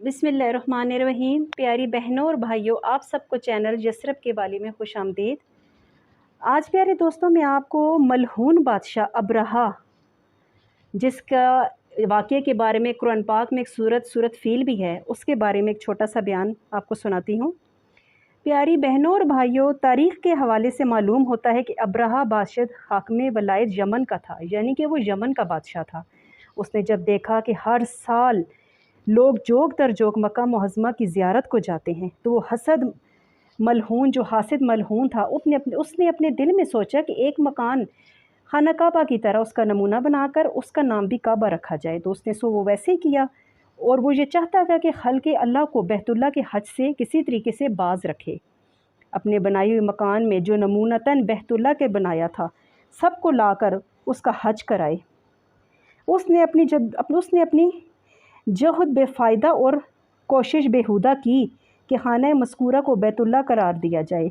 बिस्मिल्लाहिर्रहमानिर्रहीम। प्यारी बहनों और भाइयों, आप सबको चैनल यसरब के वाली में खुश आमदीद। आज प्यारे दोस्तों, मैं आपको मलहून बादशाह अबरहा, जिसका वाक़ये के बारे में कुरान पाक में एक सूरत फ़ील भी है, उसके बारे में एक छोटा सा बयान आपको सुनाती हूँ। प्यारी बहनों और भाइयों, तारीख़ के हवाले से मालूम होता है कि अबरहा बादशाह हाकिम वलायत यमन का था, यानी कि वो यमन का बादशाह था। उसने जब देखा कि हर साल लोग जोग दर जोग मक्का मुअज़्ज़मा की ज़ियारत को जाते हैं, तो वो हासिद मलहून था, उसने अपने दिल में सोचा कि एक मकान खाना काबा की तरह उसका नमूना बनाकर उसका नाम भी काबा रखा जाए। तो उसने वो वैसे ही किया, और वो ये चाहता था कि खल्क़े अल्लाह को बैतुल्लाह के हज से किसी तरीके से बाज रखे। अपने बनाए हुए मकान में जो नमूनतन बैतुल्लाह के बनाया था, सबको लाकर उसका हज कराए। उसने अपनी जहद बेफ़ायदा और कोशिश बेहुदा की कि खाना मज़कूरा को बैतुल्लाह करार दिया जाए,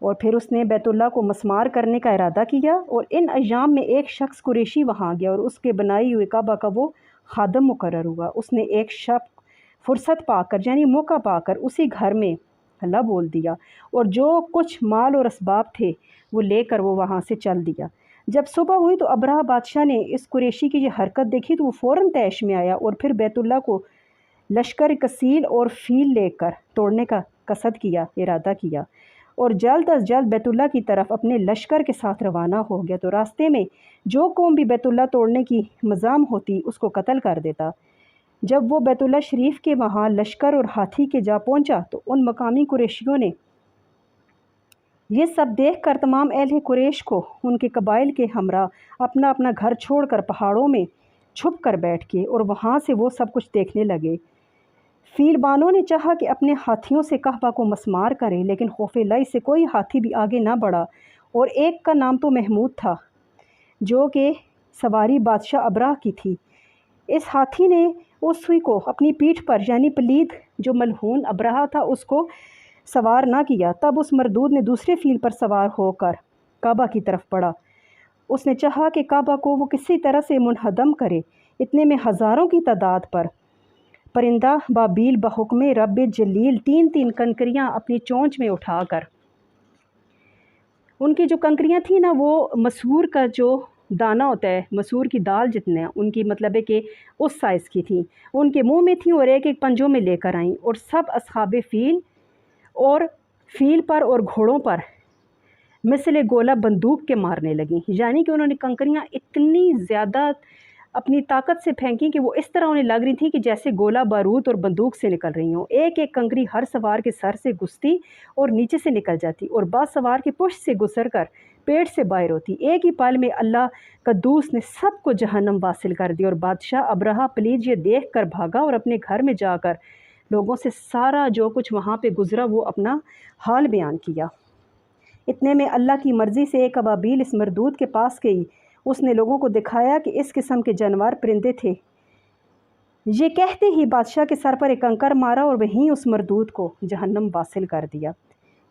और फिर उसने बैतुल्लाह को मस्मार करने का इरादा किया। और इन अय्याम में एक शख्स कुरैशी वहाँ गया और उसके बनाई हुए काबा का वो खादम मुकर्रर हुआ। उसने एक शब फुर्सत पाकर, यानी मौका पाकर, उसी घर में हल्ला बोल दिया, और जो कुछ माल और असबाब थे वो लेकर वो वहाँ से चल दिया। जब सुबह हुई तो अबरहा बादशाह ने इस कुरैशी की ये हरकत देखी, तो वो फ़ौरन तैश में आया और फिर बैतुल्लाह को लश्कर कसील और फ़ील लेकर तोड़ने का इरादा किया, और जल्द अज जल्द बैतुल्लाह की तरफ अपने लश्कर के साथ रवाना हो गया। तो रास्ते में जो कौम भी बैतुल्लाह तोड़ने की मज़ाम होती, उसको कत्ल कर देता। जब वो बैतुल्लाह शरीफ के वहाँ लश्कर और हाथी के जा पहुँचा, तो उन मकामी कुरैशियों ने ये सब देख कर तमाम अहले कुरैश को उनके कबाइल के हमरा अपना अपना घर छोड़कर पहाड़ों में छुप कर बैठ के, और वहाँ से वो सब कुछ देखने लगे। फ़ीलबानों ने चाहा कि अपने हाथियों से कहबा को मस्मार करें, लेकिन खौफ़े लाई से कोई हाथी भी आगे ना बढ़ा। और एक का नाम तो महमूद था, जो कि सवारी बादशाह अबरहा की थी। इस हाथी ने उस सुई को अपनी पीठ पर, यानी पलीद जो मलहून अबरहा था, उसको सवार ना किया। तब उस मरदूद ने दूसरे फ़ील पर सवार होकर काबा की तरफ बढ़ा। उसने चाहा कि काबा को वो किसी तरह से मुनहदम करे। इतने में हज़ारों की तादाद पर परिंदा बाबील बहुक्म रब जलील 3-3 कंकरियाँ अपनी चोंच में उठाकर, उनकी जो कंकरियाँ थी ना, वो मसूर का जो दाना होता है, मसूर की दाल जितने उनकी, मतलब है कि उस साइज़ की थी, उनके मुंह में थी, और एक एक पंजों में लेकर आईं। और सब असहाबे फ़ील पर और घोड़ों पर मिसले गोला बंदूक के मारने लगी, यानी कि उन्होंने कंकरियाँ इतनी ज़्यादा अपनी ताकत से फेंकी कि वो इस तरह उन्हें लग रही थी कि जैसे गोला बारूद और बंदूक से निकल रही हों। एक एक कंकरी हर सवार के सर से घुसती और नीचे से निकल जाती, और बाद सवार के पुष्ट से गुजर कर पेट से बाहर होती। एक ही पल में अल्लाह कद्दूस ने सबको जहन्नम वासिल कर दी। और बादशाह अबरहा प्लीज ये देख कर भागा और अपने घर में जाकर लोगों से सारा जो कुछ वहाँ पे गुजरा वो अपना हाल बयान किया। इतने में अल्लाह की मर्ज़ी से एक अबाबील इस मरदूद के पास गई। उसने लोगों को दिखाया कि इस किस्म के जानवर परिंदे थे। ये कहते ही बादशाह के सर पर एक कंकर मारा और वहीं उस मरदूद को जहन्नम वासिल कर दिया।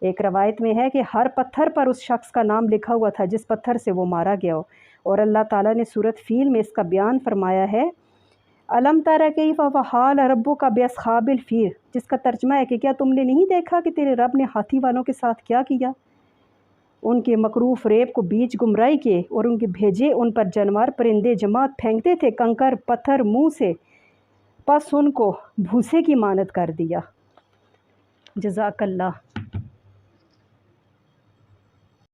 एक रवायत में है कि हर पत्थर पर उस शख्स का नाम लिखा हुआ था जिस पत्थर से वो मारा गया हो। और अल्लाह ताला ने सूरत फ़ील में इसका बयान फरमाया है, अलम तरा कैफ़ फ़अल रब्बुका बिअस्हाबिल फ़ील, जिसका तर्जमा है कि क्या तुमने नहीं देखा कि तेरे रब ने हाथी वालों के साथ क्या किया। उनके मकरूफ़ रेब को बीच गुमराही के, और उनके भेजे उन पर जानवर परिंदे जमात फेंकते थे कंकर पत्थर मुँह से, बस उनको भूसे की मानत कर दिया। जज़ाकल्लाह।